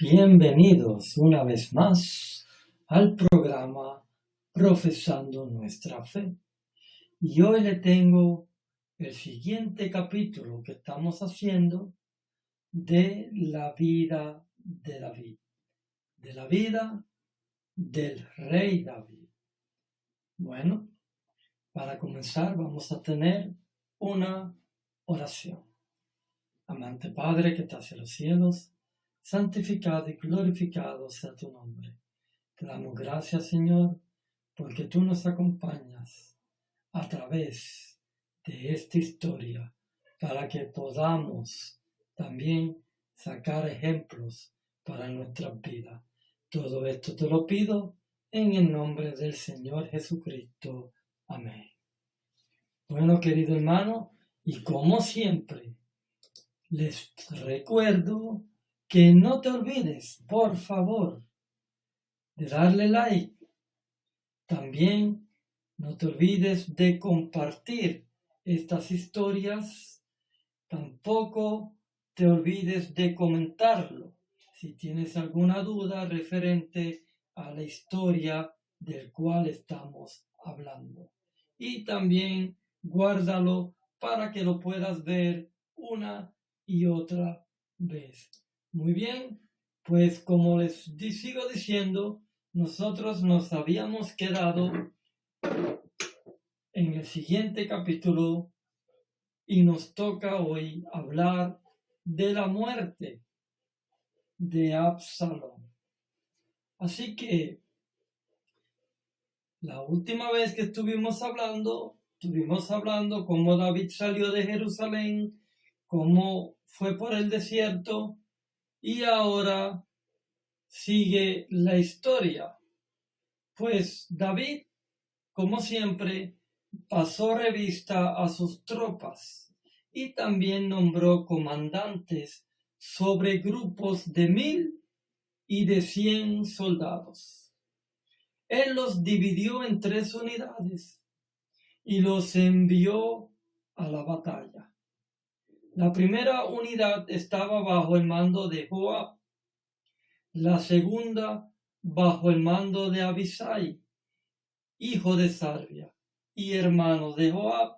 Bienvenidos una vez más al programa Profesando Nuestra Fe. Y hoy le tengo el siguiente capítulo que estamos haciendo de la vida de David, de la vida del rey David. Bueno, para comenzar vamos a tener una oración. Amante Padre que estás en los cielos, santificado y glorificado sea tu nombre. Te damos gracias, Señor, porque tú nos acompañas a través de esta historia para que podamos también sacar ejemplos para nuestras vidas. Todo esto te lo pido en el nombre del Señor Jesucristo. Amén. Bueno, querido hermano, y como siempre, les recuerdo que no te olvides, por favor, de darle like. También no te olvides de compartir estas historias. Tampoco te olvides de comentarlo si tienes alguna duda referente a la historia del cual estamos hablando. Y también guárdalo para que lo puedas ver una y otra vez. Muy bien, pues como les sigo diciendo, nosotros nos habíamos quedado en el siguiente capítulo y nos toca hoy hablar de la muerte de Absalón. Así que la última vez que estuvimos hablando cómo David salió de Jerusalén, cómo fue por el desierto, y ahora sigue la historia. Pues David, como siempre, pasó revista a sus tropas y también nombró comandantes sobre grupos de 1,000 y de 100 soldados. Él los dividió en 3 unidades y los envió a la batalla. La primera unidad estaba bajo el mando de Joab, la segunda bajo el mando de Abisai, hijo de Sarvia y hermano de Joab,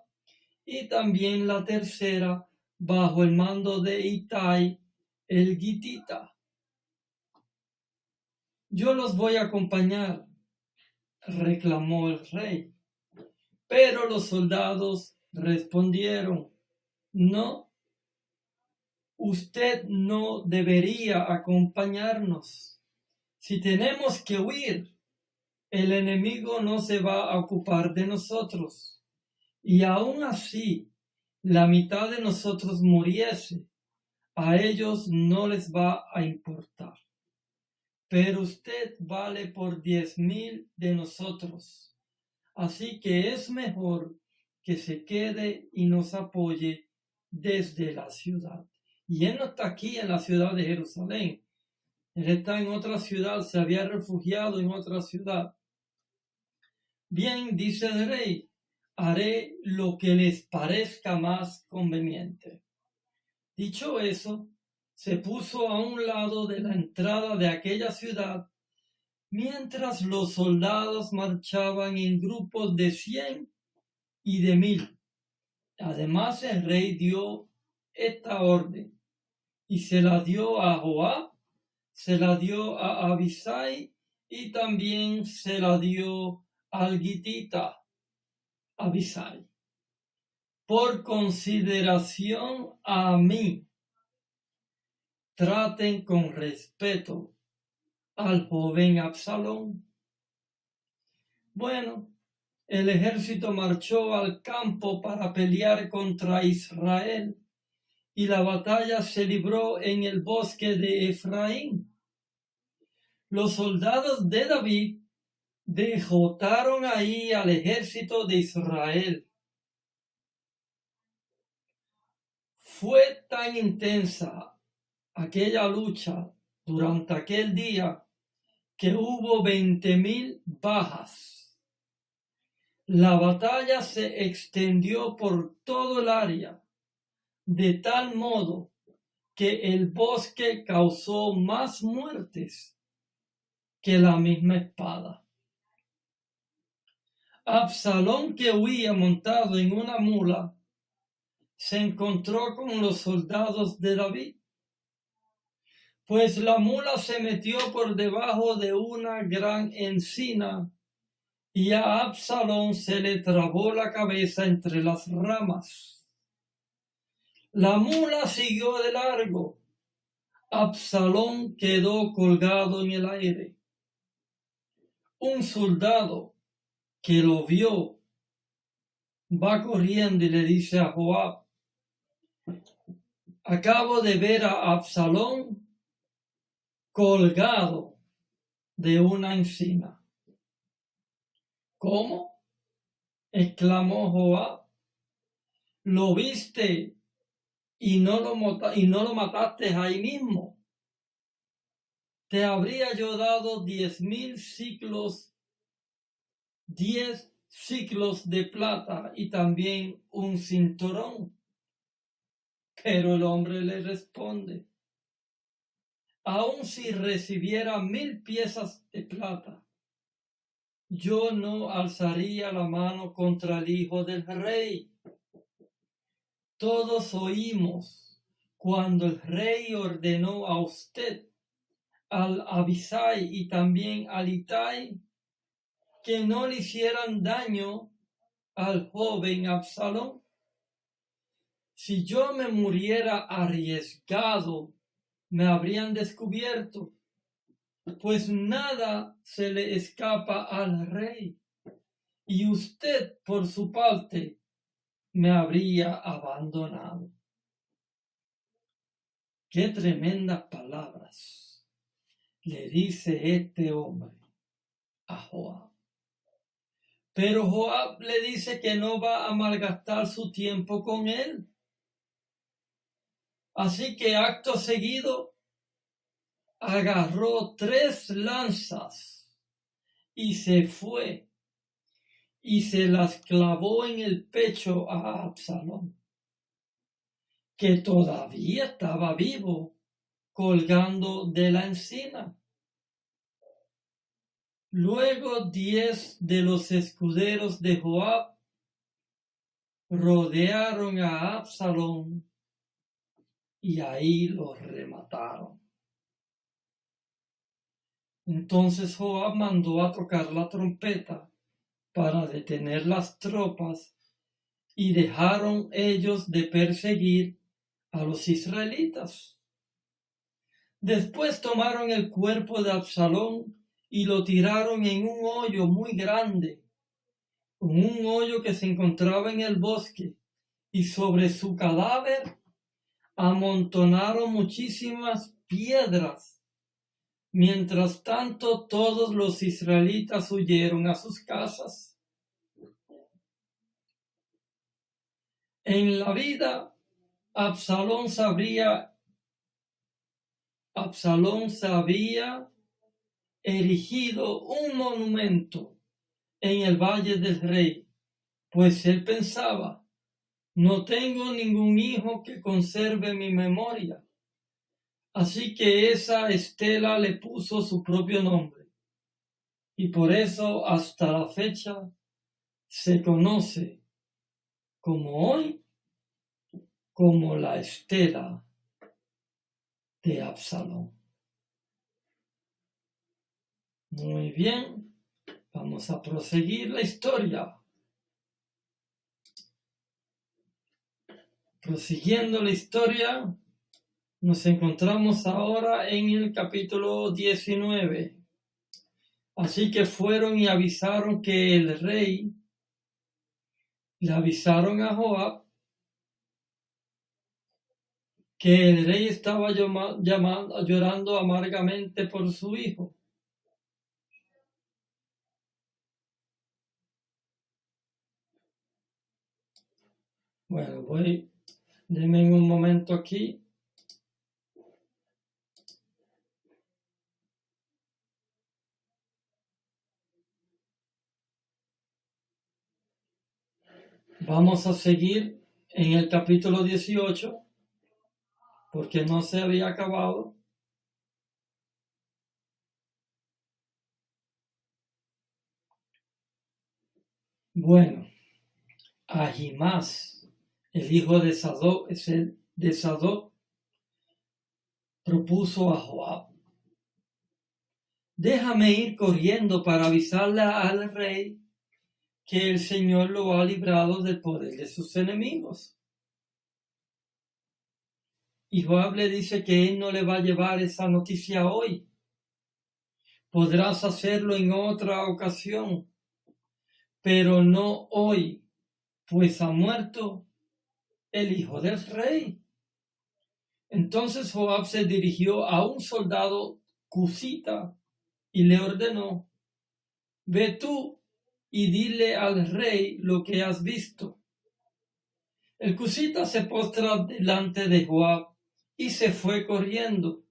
y también la tercera bajo el mando de Itai el Gitita. Yo los voy a acompañar, reclamó el rey. Pero los soldados respondieron: no, usted no debería acompañarnos. Si tenemos que huir, el enemigo no se va a ocupar de nosotros. Y aún así, la mitad de nosotros muriese, a ellos no les va a importar. Pero usted vale por 10,000 de nosotros. Así que es mejor que se quede y nos apoye desde la ciudad. Y él no está aquí en la ciudad de Jerusalén. Él está en otra ciudad, se había refugiado en otra ciudad. Bien, dice el rey, haré lo que les parezca más conveniente. Dicho eso, se puso a un lado de la entrada de aquella ciudad, mientras los soldados marchaban en grupos de 100 y de 1,000. Además, el rey dio esta orden y se la dio a Joab, se la dio a Abisai y también se la dio al Gitita Abisai. Por consideración a mí, traten con respeto al joven Absalón. Bueno, el ejército marchó al campo para pelear contra Israel y la batalla se libró en el bosque de Efraín. Los soldados de David derrotaron ahí al ejército de Israel. Fue tan intensa aquella lucha durante aquel día que hubo 20,000 bajas. La batalla se extendió por todo el área, de tal modo que el bosque causó más muertes que la misma espada. Absalón, que huía montado en una mula, se encontró con los soldados de David, pues la mula se metió por debajo de una gran encina y a Absalón se le trabó la cabeza entre las ramas. La mula siguió de largo. Absalón quedó colgado en el aire. Un soldado que lo vio va corriendo y le dice a Joab: acabo de ver a Absalón colgado de una encina. ¿Cómo?, exclamó Joab. ¿Lo viste y no lo mataste ahí mismo? Te habría yo dado 10,000 siclos, 10 siclos de plata y también un cinturón. Pero el hombre le responde: aun si recibiera 1,000 piezas de plata, yo no alzaría la mano contra el hijo del rey. Todos oímos cuando el rey ordenó a usted, al Abisai y también al Itai, que no le hicieran daño al joven Absalón. Si yo me muriera arriesgado, me habrían descubierto, pues nada se le escapa al rey, y usted, por su parte, me habría abandonado. Qué tremendas palabras le dice este hombre a Joab. Pero Joab le dice que no va a malgastar su tiempo con él. Así que acto seguido agarró 3 lanzas y se fue y se las clavó en el pecho a Absalón, que todavía estaba vivo, colgando de la encina. Luego 10 de los escuderos de Joab rodearon a Absalón y ahí lo remataron. Entonces Joab mandó a tocar la trompeta para detener las tropas y dejaron ellos de perseguir a los israelitas. Después tomaron el cuerpo de Absalón y lo tiraron en un hoyo muy grande, un hoyo que se encontraba en el bosque, y sobre su cadáver amontonaron muchísimas piedras. Mientras tanto, todos los israelitas huyeron a sus casas. En la vida, Absalón se había erigido un monumento en el Valle del Rey, pues él pensaba: no tengo ningún hijo que conserve mi memoria. Así que esa estela le puso su propio nombre, y por eso hasta la fecha se conoce como hoy como la estela de Absalón. Muy bien, vamos a proseguir la historia. Prosiguiendo la historia, nos encontramos ahora en el capítulo 19. Así que fueron y avisaron que el rey, le avisaron a Joab que el rey estaba llorando amargamente por su hijo. Bueno, denme un momento aquí. Vamos a seguir en el capítulo 18, porque no se había acabado. Bueno, Ahimás, el hijo de Sadoc, propuso a Joab: déjame ir corriendo para avisarle al rey que el Señor lo ha librado del poder de sus enemigos. Y Joab le dice que él no le va a llevar esa noticia hoy. Podrás hacerlo en otra ocasión, pero no hoy, pues ha muerto el hijo del rey. Entonces Joab se dirigió a un soldado cusita y le ordenó: ve tú y dile al rey lo que has visto. El cusita se postra delante de Joab y se fue corriendo,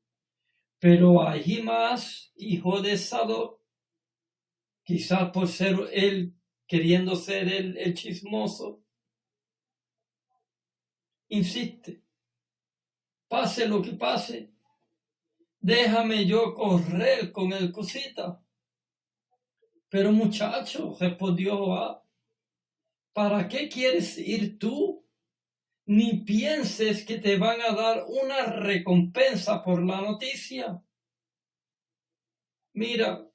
pero Ahimás, hijo de Sadoc, quizás por ser él, queriendo ser el chismoso, insiste: pase lo que pase, déjame yo correr con el cusita. Pero muchacho, respondió Joab, ¿para qué quieres ir tú? Ni pienses que te van a dar una recompensa por la noticia. Mira,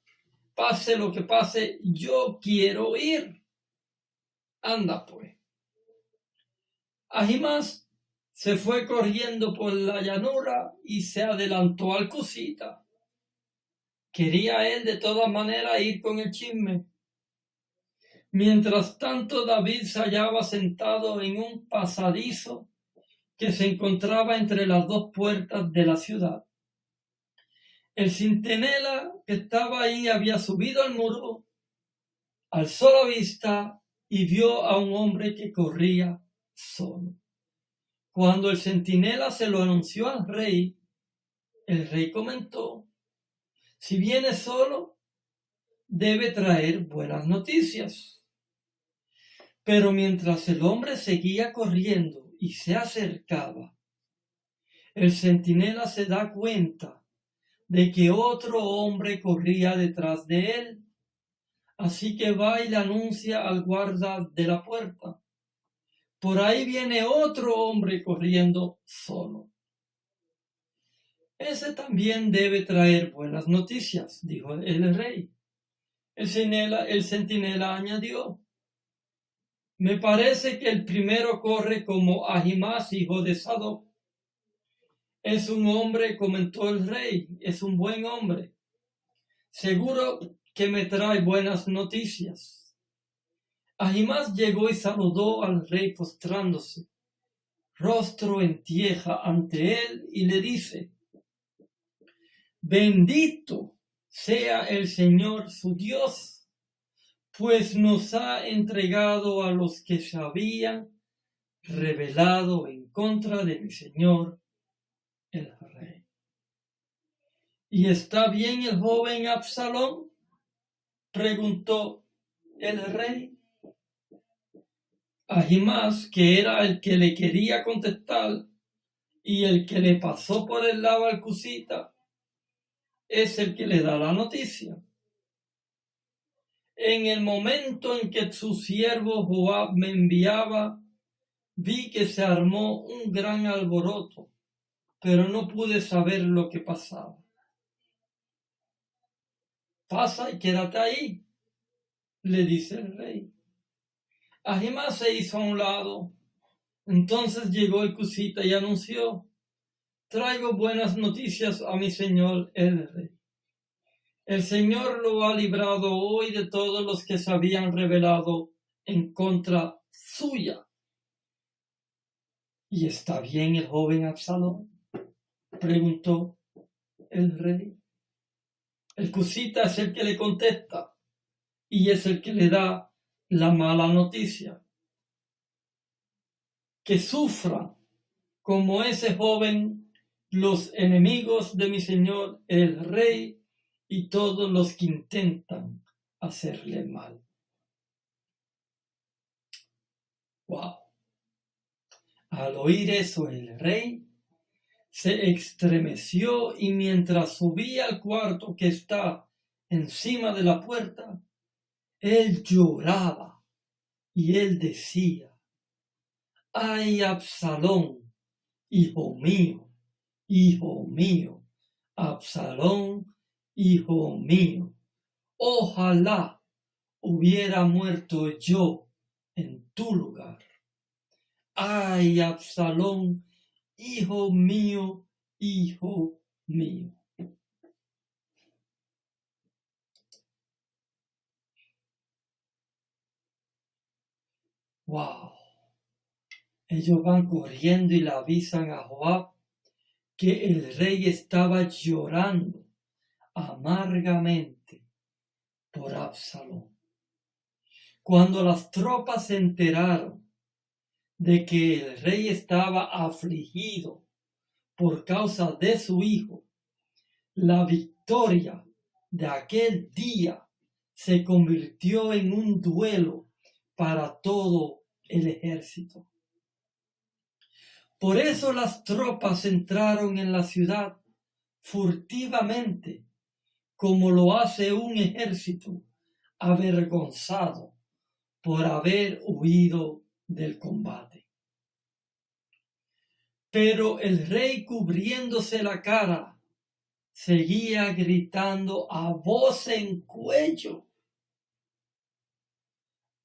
pase lo que pase, yo quiero ir. Anda pues. Ahimás se fue corriendo por la llanura y se adelantó al cusita. Quería él de todas maneras ir con el chisme. Mientras tanto, David se hallaba sentado en un pasadizo que se encontraba entre las dos puertas de la ciudad. El centinela que estaba ahí había subido al muro, alzó la vista y vio a un hombre que corría solo. Cuando el centinela se lo anunció al rey, el rey comentó: si viene solo, debe traer buenas noticias. Pero mientras el hombre seguía corriendo y se acercaba, el centinela se da cuenta de que otro hombre corría detrás de él. Así que va y le anuncia al guarda de la puerta: por ahí viene otro hombre corriendo solo. Ese también debe traer buenas noticias, dijo el rey. El centinela añadió: me parece que el primero corre como Ahimás, hijo de Sadoc. Es un hombre, comentó el rey, es un buen hombre. Seguro que me trae buenas noticias. Ahimás llegó y saludó al rey postrándose, rostro en tierra ante él, y le dice: bendito sea el Señor su Dios, pues nos ha entregado a los que se habían rebelado en contra de mi señor el rey. ¿Y está bien el joven Absalón?, preguntó el rey. Ahimás, que era el que le quería contestar y el que le pasó por el lado al cusita, es el que le da la noticia. En el momento en que su siervo Joab me enviaba, vi que se armó un gran alboroto, pero no pude saber lo que pasaba. Pasa y quédate ahí, le dice el rey. Ahimás se hizo a un lado. Entonces llegó el cusita y anunció: traigo buenas noticias a mi señor el rey. El Señor lo ha librado hoy de todos los que se habían rebelado en contra suya. ¿Y está bien el joven Absalón?, preguntó el rey. El cusita es el que le contesta y es el que le da la mala noticia. Que sufra como ese joven los enemigos de mi señor el rey y todos los que intentan hacerle mal. Wow. Al oír eso, el rey se estremeció y mientras subía al cuarto que está encima de la puerta, él lloraba y él decía: ¡ay, Absalón, hijo mío, Absalón, hijo mío! Ojalá hubiera muerto yo en tu lugar. ¡Ay, Absalón, hijo mío, hijo mío! ¡Wow! Ellos van corriendo y le avisan a Joab que el rey estaba llorando amargamente por Absalón. Cuando las tropas se enteraron de que el rey estaba afligido por causa de su hijo, la victoria de aquel día se convirtió en un duelo para todo el ejército. Por eso las tropas entraron en la ciudad furtivamente, como lo hace un ejército avergonzado por haber huido del combate. Pero el rey, cubriéndose la cara, seguía gritando a voz en cuello: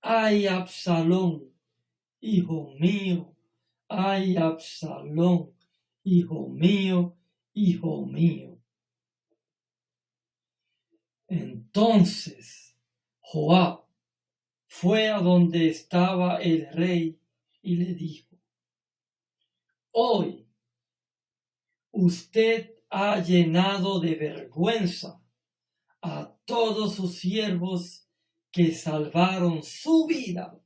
¡ay, Absalón, hijo mío! ¡ay, Absalón, hijo mío, hijo mío! Entonces Joab fue a donde estaba el rey y le dijo: hoy usted ha llenado de vergüenza a todos sus siervos que salvaron su vida,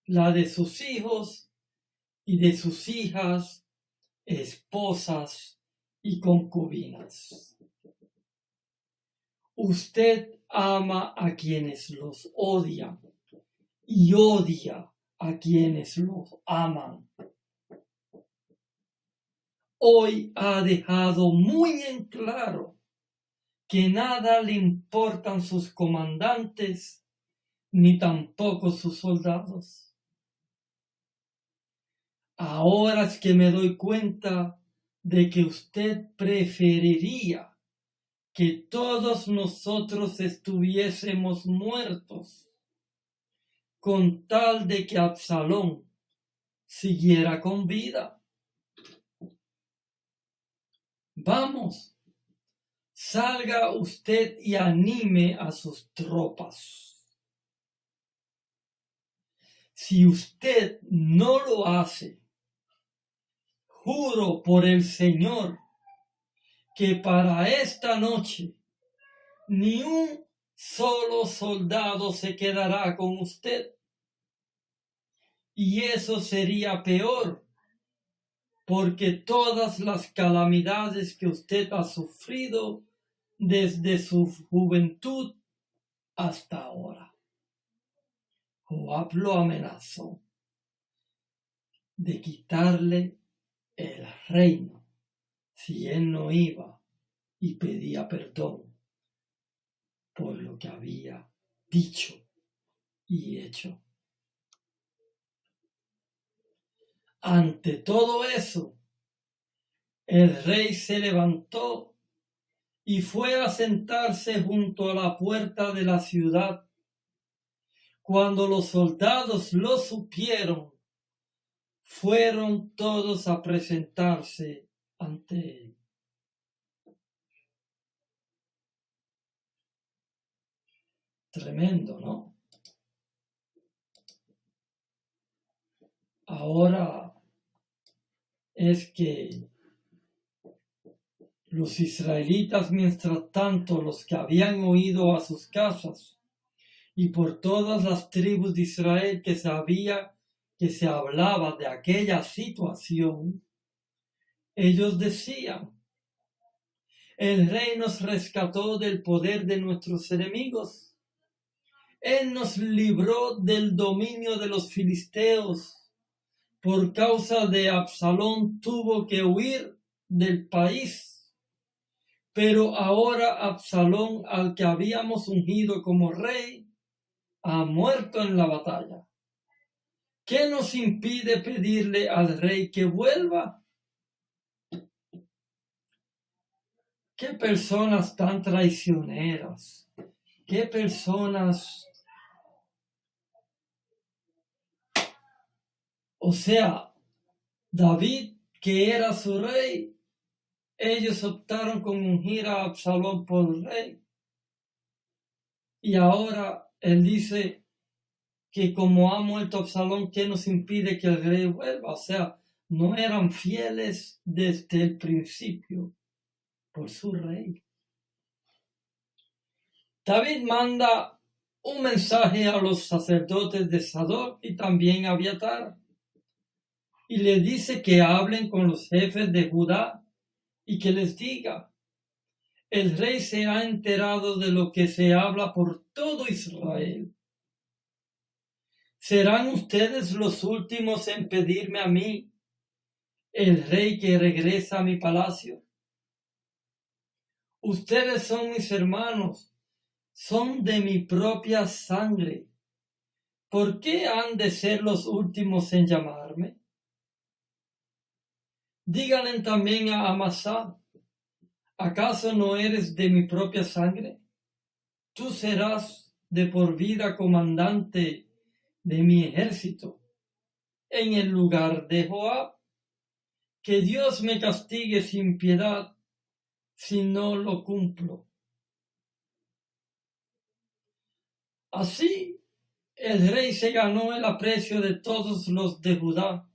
la de sus hijos y de sus hijas, esposas y concubinas. Usted ama a quienes los odian y odia a quienes los aman. Hoy ha dejado muy en claro que nada le importan sus comandantes ni tampoco sus soldados. Ahora es que me doy cuenta de que usted preferiría que todos nosotros estuviésemos muertos con tal de que Absalón siguiera con vida. Vamos, salga usted y anime a sus tropas. Si usted no lo hace, juro por el Señor que para esta noche ni un solo soldado se quedará con usted. Y eso sería peor, porque todas las calamidades que usted ha sufrido desde su juventud hasta ahora. Joab lo amenazó de quitarle el reino si él no iba y pedía perdón por lo que había dicho y hecho. Ante todo eso, el rey se levantó y fue a sentarse junto a la puerta de la ciudad. Cuando los soldados lo supieron, fueron todos a presentarse ante él. Tremendo, ¿no? Ahora es que los israelitas, mientras tanto, los que habían huido a sus casas, y por todas las tribus de Israel que sabía que se hablaba de aquella situación, ellos decían: el rey nos rescató del poder de nuestros enemigos. Él nos libró del dominio de los filisteos. Por causa de Absalón tuvo que huir del país. Pero ahora Absalón, al que habíamos ungido como rey, ha muerto en la batalla. ¿Qué nos impide pedirle al rey que vuelva? Qué personas tan traicioneras, qué personas, o sea, David, que era su rey, ellos optaron con ungir a Absalón por rey. Y ahora él dice que como ha muerto Absalón, ¿qué nos impide que el rey vuelva? O sea, no eran fieles desde el principio por su rey. David manda un mensaje a los sacerdotes de Sadoc y también a Abiatar, y le dice que hablen con los jefes de Judá y que les diga: el rey se ha enterado de lo que se habla por todo Israel. ¿Serán ustedes los últimos en pedirme a mí, el rey, que regresa a mi palacio? Ustedes son mis hermanos, son de mi propia sangre. ¿Por qué han de ser los últimos en llamarme? Díganle también a Amasá: ¿acaso no eres de mi propia sangre? Tú serás de por vida comandante de mi ejército, en el lugar de Joab. Que Dios me castigue sin piedad si no lo cumplo. Así, el rey se ganó el aprecio de todos los de Judá,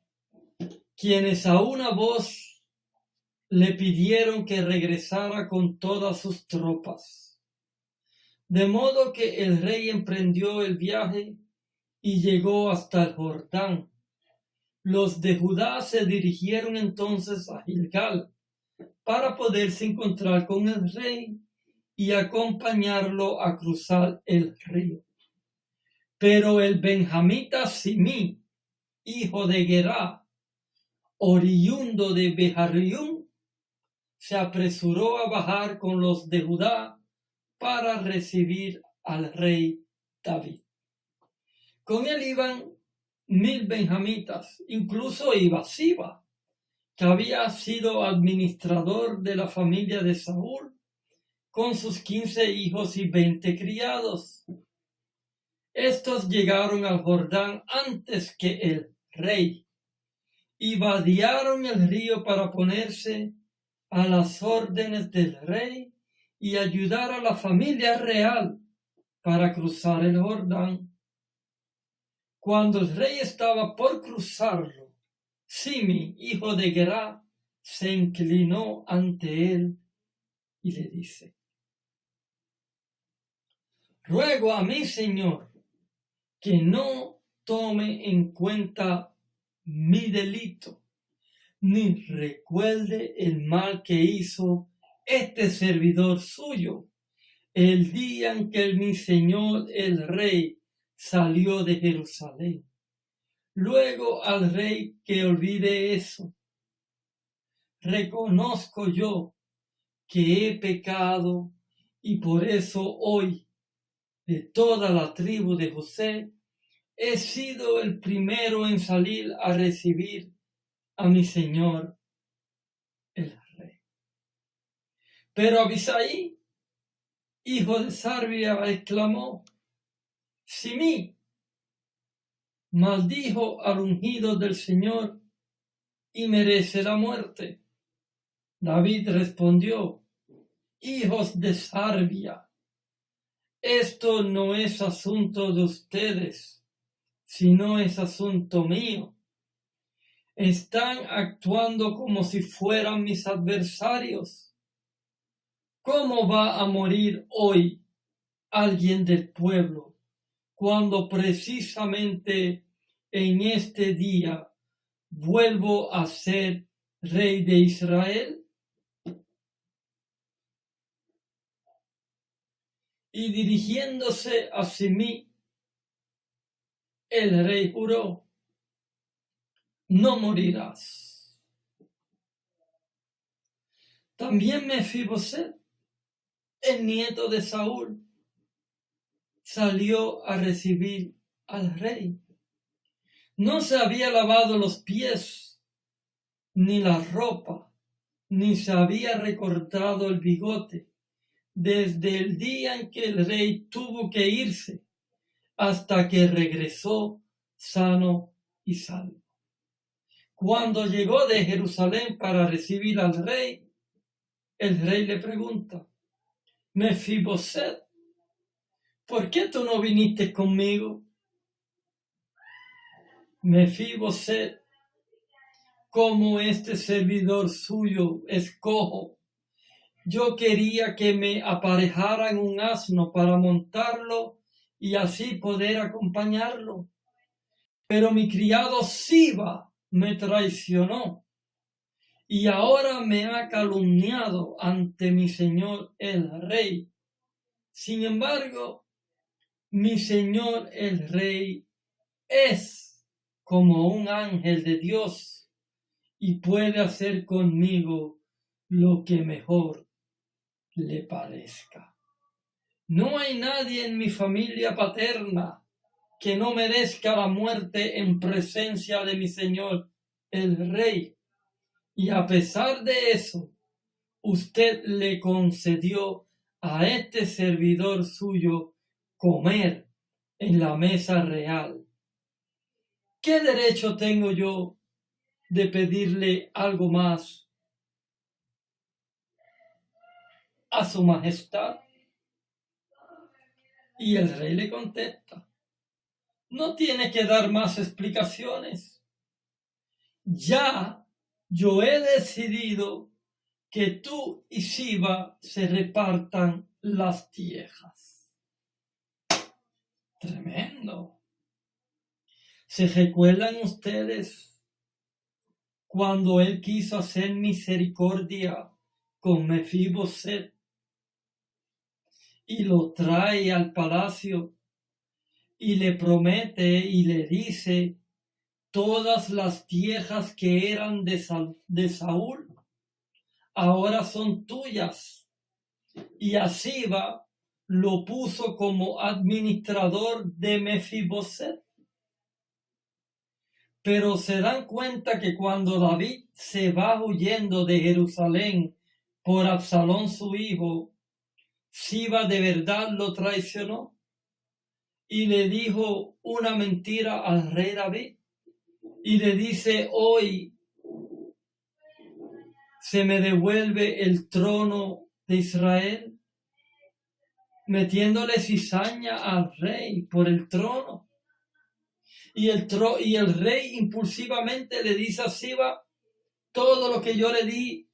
quienes a una voz le pidieron que regresara con todas sus tropas. De modo que el rey emprendió el viaje y llegó hasta el Jordán. Los de Judá se dirigieron entonces a Gilgal para poderse encontrar con el rey y acompañarlo a cruzar el río. Pero el benjamita Simí, hijo de Gerá, oriundo de Beharrium, se apresuró a bajar con los de Judá para recibir al rey David. Con él iban 1000 benjamitas, incluso iba Siba, que había sido administrador de la familia de Saúl, con sus 15 hijos y 20 criados. Estos llegaron al Jordán antes que el rey y vadearon el río para ponerse a las órdenes del rey y ayudar a la familia real para cruzar el Jordán. Cuando el rey estaba por cruzarlo, Simi, hijo de Gerá, se inclinó ante él y le dice: ruego a mi señor que no tome en cuenta mi delito, ni recuerde el mal que hizo este servidor suyo el día en que mi señor el rey salió de Jerusalén. Luego al rey que olvide eso. Reconozco yo que he pecado y por eso hoy, de toda la tribu de José, he sido el primero en salir a recibir a mi señor el rey. Pero Abisai, hijo de Sarbia, exclamó: Simí maldijo al ungido del Señor y merece la muerte. David respondió: hijos de Sarbia, esto no es asunto de ustedes, sino es asunto mío. Están actuando como si fueran mis adversarios. ¿Cómo va a morir hoy alguien del pueblo cuando precisamente en este día vuelvo a ser rey de Israel? Y dirigiéndose a Simí, el rey juró: no morirás. También Mefiboset, el nieto de Saúl, salió a recibir al rey. No se había lavado los pies, ni la ropa, ni se había recortado el bigote, desde el día en que el rey tuvo que irse, hasta que regresó sano y salvo. Cuando llegó de Jerusalén para recibir al rey, el rey le pregunta: Mefiboset, ¿por qué tú no viniste conmigo? Mefiboset, como este servidor suyo es cojo, yo quería que me aparejaran un asno para montarlo y así poder acompañarlo. Pero mi criado Siba me traicionó y ahora me ha calumniado ante mi señor el rey. Sin embargo, mi señor el rey es como un ángel de Dios y puede hacer conmigo lo que mejor le parezca. No hay nadie en mi familia paterna que no merezca la muerte en presencia de mi señor el rey. Y a pesar de eso, usted le concedió a este servidor suyo comer en la mesa real. ¿Qué derecho tengo yo de pedirle algo más a su majestad? Y el rey le contesta: no tiene que dar más explicaciones. Ya yo he decidido que tú y Siba se repartan las tierras. Tremendo. ¿Se recuerdan ustedes cuando él quiso hacer misericordia con Mefiboset y lo trae al palacio y le promete y le dice: todas las tierras que eran de Saúl ahora son tuyas? Y a Siba lo puso como administrador de Mefiboset. Pero se dan cuenta que cuando David se va huyendo de Jerusalén por Absalón su hijo, Siba de verdad lo traicionó y le dijo una mentira al rey David y le dice: hoy se me devuelve el trono de Israel, metiéndole cizaña al rey por el trono. Y el rey impulsivamente le dice a Siba: todo lo que yo le di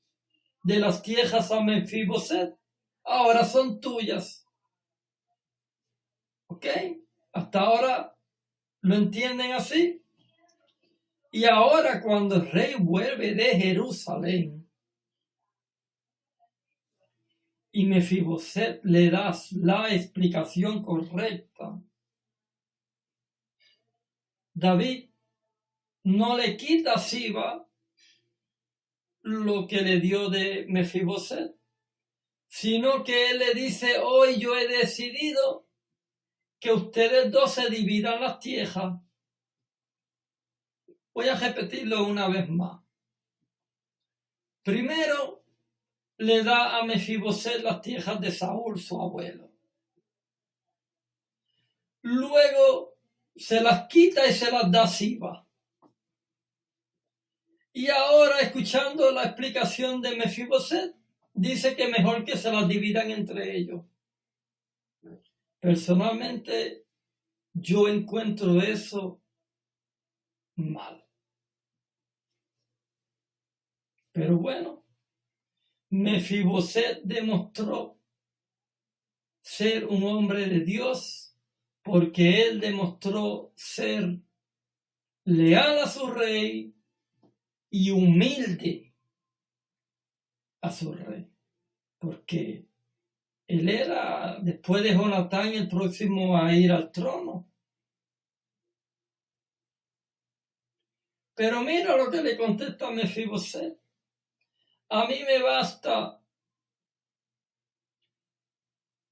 de las tierras a Mefiboset ahora son tuyas. ¿Ok? Hasta ahora lo entienden así. Y ahora cuando el rey vuelve de Jerusalén y Mefiboset le da la explicación correcta, David no le quita a Siba lo que le dio de Mefiboset, sino que él le dice: hoy yo he decidido que ustedes dos se dividan las tierras. Voy a repetirlo una vez más. Primero le da a Mefiboset las tierras de Saúl, su abuelo. Luego se las quita y se las da a Siba. Y ahora, escuchando la explicación de Mefiboset, dice que mejor que se las dividan entre ellos. Personalmente, yo encuentro eso mal. Pero bueno, Mefiboset demostró ser un hombre de Dios porque él demostró ser leal a su rey y humilde a su rey, porque él era, después de Jonatán, el próximo a ir al trono. Pero mira lo que le contesta Mefiboset: a mí me basta.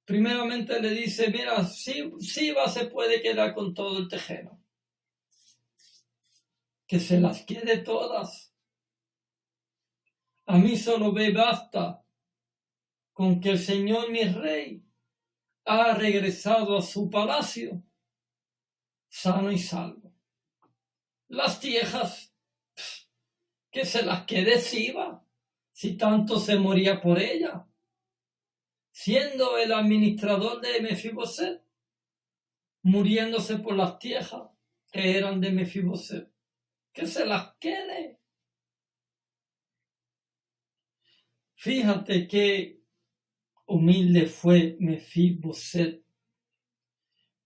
Primeramente le dice, mira, Siba se puede quedar con todo el tejero. Que se las quede todas. A mí solo me basta con que el Señor mi rey ha regresado a su palacio sano y salvo. Las tierras, que se las quede Siba, si tanto se moría por ella, siendo el administrador de Mefiboset, muriéndose por las tierras que eran de Mefiboset, que se las quede. Fíjate qué humilde fue Mefiboset.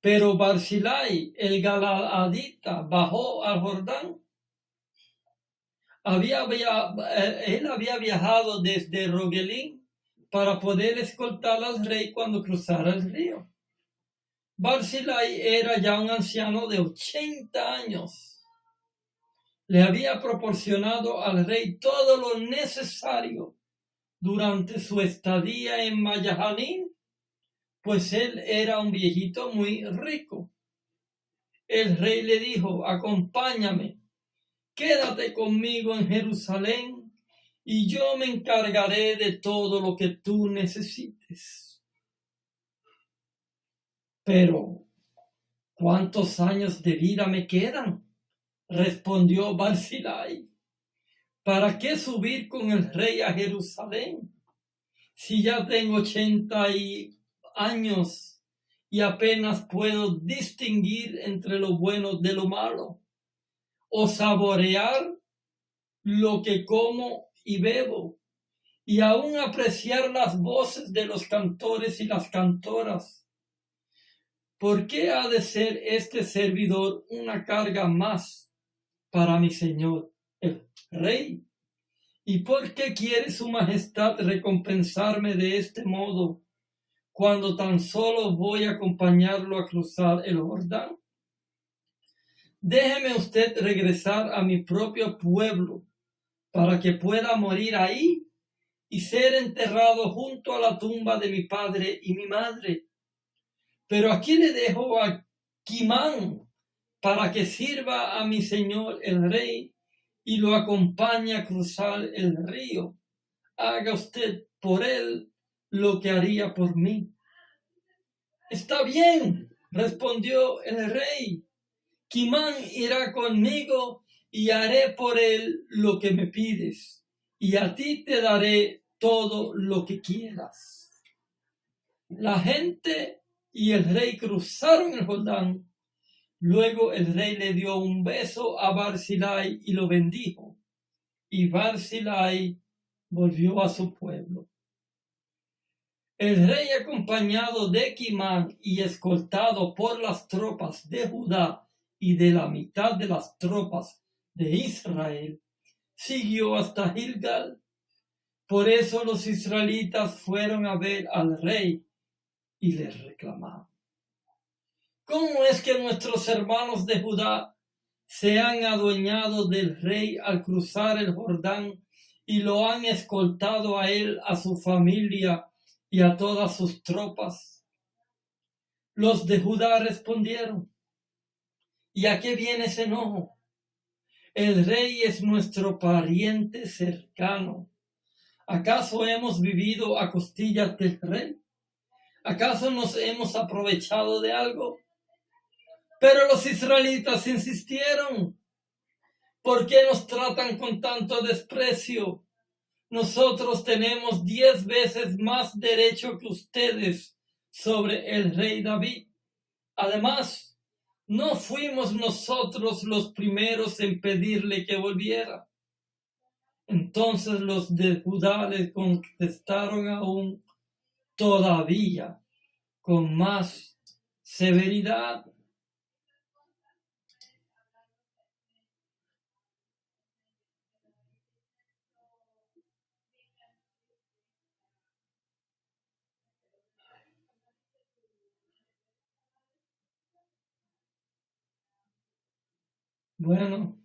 Pero Barzillai, el galaadita, bajó al Jordán. Él había viajado desde Rogelín para poder escoltar al rey cuando cruzara el río. Barzillai era ya un anciano de 80 años. Le había proporcionado al rey todo lo necesario durante su estadía en Mayahanín, pues él era un viejito muy rico. El rey le dijo, acompáñame, quédate conmigo en Jerusalén y yo me encargaré de todo lo que tú necesites. Pero, ¿cuántos años de vida me quedan? Respondió Barzillai. ¿Para qué subir con el rey a Jerusalén? Si ya tengo 80 años y apenas puedo distinguir entre lo bueno de lo malo, o saborear lo que como y bebo, y aún apreciar las voces de los cantores y las cantoras. ¿Por qué ha de ser este servidor una carga más para mi señor, el rey? ¿Y por qué quiere su majestad recompensarme de este modo, cuando tan solo voy a acompañarlo a cruzar el Jordán? Déjeme usted regresar a mi propio pueblo para que pueda morir ahí y ser enterrado junto a la tumba de mi padre y mi madre. Pero aquí le dejo a Quimán para que sirva a mi señor el rey y lo acompañe a cruzar el río. Haga usted por él lo que haría por mí. Está bien, respondió el rey. Quimán irá conmigo y haré por él lo que me pides, y a ti te daré todo lo que quieras. La gente y el rey cruzaron el Jordán. Luego el rey le dio un beso a Barzillai y lo bendijo, y Barzillai volvió a su pueblo. El rey, acompañado de Quimán y escoltado por las tropas de Judá y de la mitad de las tropas de Israel, siguió hasta Gilgal. Por eso los israelitas fueron a ver al rey y le reclamaron: ¿cómo es que nuestros hermanos de Judá se han adueñado del rey al cruzar el Jordán y lo han escoltado a él, a su familia y a todas sus tropas? Los de Judá respondieron: ¿y a qué viene ese enojo? El rey es nuestro pariente cercano. ¿Acaso hemos vivido a costillas del rey? ¿Acaso nos hemos aprovechado de algo? Pero los israelitas insistieron: ¿por qué nos tratan con tanto desprecio? Nosotros tenemos 10 veces más derecho que ustedes sobre el rey David. Además, no fuimos nosotros los primeros en pedirle que volviera. Entonces los de Judá le contestaron aún todavía con más severidad. Bueno,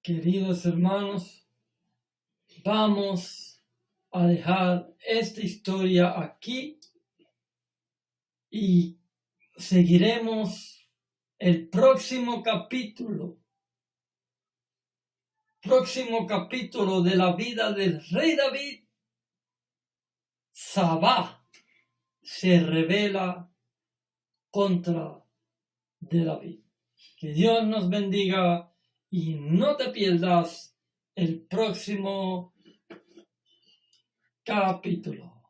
queridos hermanos, vamos a dejar esta historia aquí y seguiremos el próximo capítulo de la vida del rey David. Sabá se revela contra de David. Que Dios nos bendiga y no te pierdas el próximo capítulo.